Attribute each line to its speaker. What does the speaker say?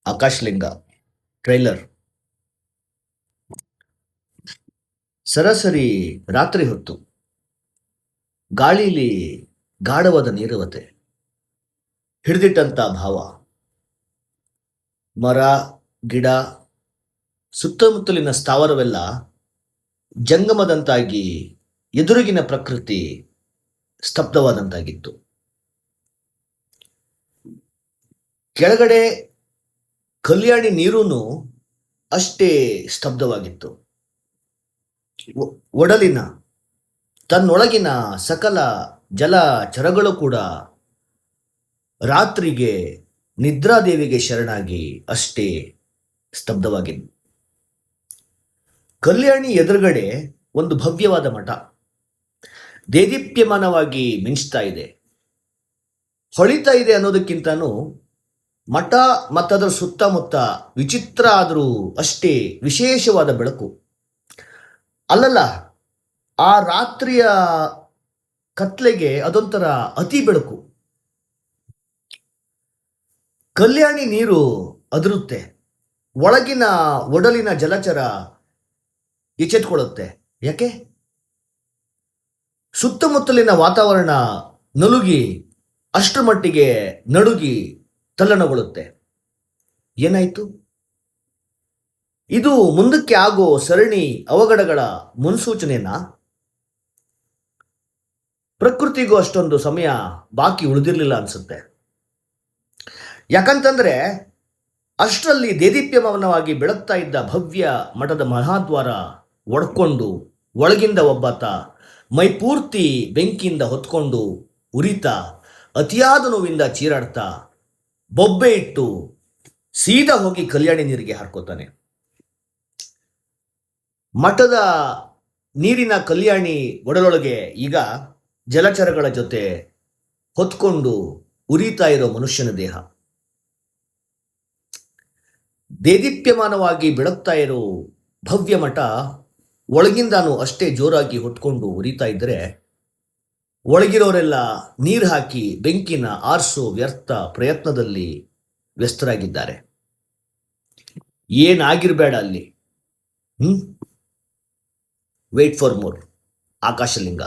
Speaker 1: ಆಕಾಶಲಿಂಗ trailer. ಸರಾಸರಿ ರಾತ್ರಿ ಹೊತ್ತು ಗಾಳಿಲಿ ಗಾಢವಾದ ನೀರವತೆ, ಹಿಡಿದಿಟ್ಟಂತ ಭಾವ, ಮರ ಗಿಡ ಸುತ್ತಮುತ್ತಲಿನ ಸ್ಥಾವರವೆಲ್ಲ ಜಂಗಮದಂತಾಗಿ ಎದುರಿಗಿನ ಪ್ರಕೃತಿ ಸ್ತಬ್ಧವಾದಂತಾಗಿತ್ತು. ಕೆಳಗಡೆ ಕಲ್ಯಾಣಿ ನೀರೂ ಅಷ್ಟೇ ಸ್ತಬ್ಧವಾಗಿತ್ತು. ಒಡಲಿನ ತನ್ನೊಳಗಿನ ಸಕಲ ಜಲಚರಗಳು ಕೂಡ ರಾತ್ರಿಗೆ ನಿದ್ರಾದೇವಿಗೆ ಶರಣಾಗಿ ಅಷ್ಟೇ ಸ್ತಬ್ಧವಾಗಿತ್ತು. ಕಲ್ಯಾಣಿ ಎದುರುಗಡೆ ಒಂದು ಭವ್ಯವಾದ ಮಠ ದೇದೀಪ್ಯಮಾನವಾಗಿ ಮಿಂಚ್ತಾ ಇದೆ, ಹೊಳಿತಾ ಇದೆ. ಅನ್ನೋದಕ್ಕಿಂತನೂ ಮಠ ಮತ್ತದರ ಸುತ್ತಮುತ್ತ ವಿಚಿತ್ರ ಆದರೂ ಅಷ್ಟೇ ವಿಶೇಷವಾದ ಬೆಳಕು. ಅಲ್ಲಲ್ಲ, ಆ ರಾತ್ರಿಯ ಕತ್ಲೆಗೆ ಅದೊಂಥರ ಅತಿ ಬೆಳಕು. ಕಲ್ಯಾಣಿ ನೀರು ಅದುರುತ್ತೆ, ಒಳಗಿನ ಒಡಲಿನ ಜಲಚರ ಎಚ್ಚೆತ್ಕೊಳ್ಳುತ್ತೆ. ಯಾಕೆ? ಸುತ್ತಮುತ್ತಲಿನ ವಾತಾವರಣ ನಲುಗಿ ಅಷ್ಟರ ಮಟ್ಟಿಗೆ ನಡುಗಿ ತಲ್ಲಣಗೊಳ್ಳುತ್ತೆ. ಏನಾಯ್ತು? ಇದು ಮುಂದಕ್ಕೆ ಆಗೋ ಸರಣಿ ಅವಘಡಗಳ ಮುನ್ಸೂಚನೆನಾ? ಪ್ರಕೃತಿಗೂ ಅಷ್ಟೊಂದು ಸಮಯ ಬಾಕಿ ಉಳಿದಿರಲಿಲ್ಲ ಅನ್ಸುತ್ತೆ. ಯಾಕಂತಂದ್ರೆ ಅಷ್ಟರಲ್ಲಿ ದೇದೀಪ್ಯಮಾನವಾಗಿ ಬೆಳಗ್ತಾ ಇದ್ದ ಭವ್ಯ ಮಠದ ಮಹಾದ್ವಾರ ಒಡ್ಕೊಂಡು ಒಳಗಿಂದ ಒಬ್ಬಾತ ಮೈಪೂರ್ತಿ ಬೆಂಕಿಯಿಂದ ಹೊತ್ಕೊಂಡು ಉರಿತಾ ಅತಿಯಾದ ನೋವಿಂದ ಚೀರಾಡ್ತಾ ಬೊಬ್ಬೆ ಇಟ್ಟು ಸೀದಾ ಹೋಗಿ ಕಲ್ಯಾಣಿ ನೀರಿಗೆ ಹಾರ್ಕೋತಾನೆ. ಮಠದ ನೀರಿನ ಕಲ್ಯಾಣಿ ಒಡಲೊಳಗೆ ಈಗ ಜಲಚರಗಳ ಜೊತೆ ಹೊತ್ಕೊಂಡು ಉರಿತಾ ಇರೋ ಮನುಷ್ಯನ ದೇಹ. ದೇದೀಪ್ಯಮಾನವಾಗಿ ಬೆಳಗ್ತಾ ಇರೋ ಭವ್ಯ ಮಠ ಒಳಗಿಂದಾನು ಅಷ್ಟೇ ಜೋರಾಗಿ ಹೊತ್ಕೊಂಡು ಉರಿತಾ ಇದ್ರೆ, ಒಳಗಿರೋರೆಲ್ಲ ನೀರು ಹಾಕಿ ಬೆಂಕಿನ ಆರಿಸೋ ವ್ಯರ್ಥ ಪ್ರಯತ್ನದಲ್ಲಿ ವ್ಯಸ್ತರಾಗಿದ್ದಾರೆ. ಏನಾಗಿರ್ಬೇಡ ಅಲ್ಲಿ. Wait for more. ಆಕಾಶಲಿಂಗ.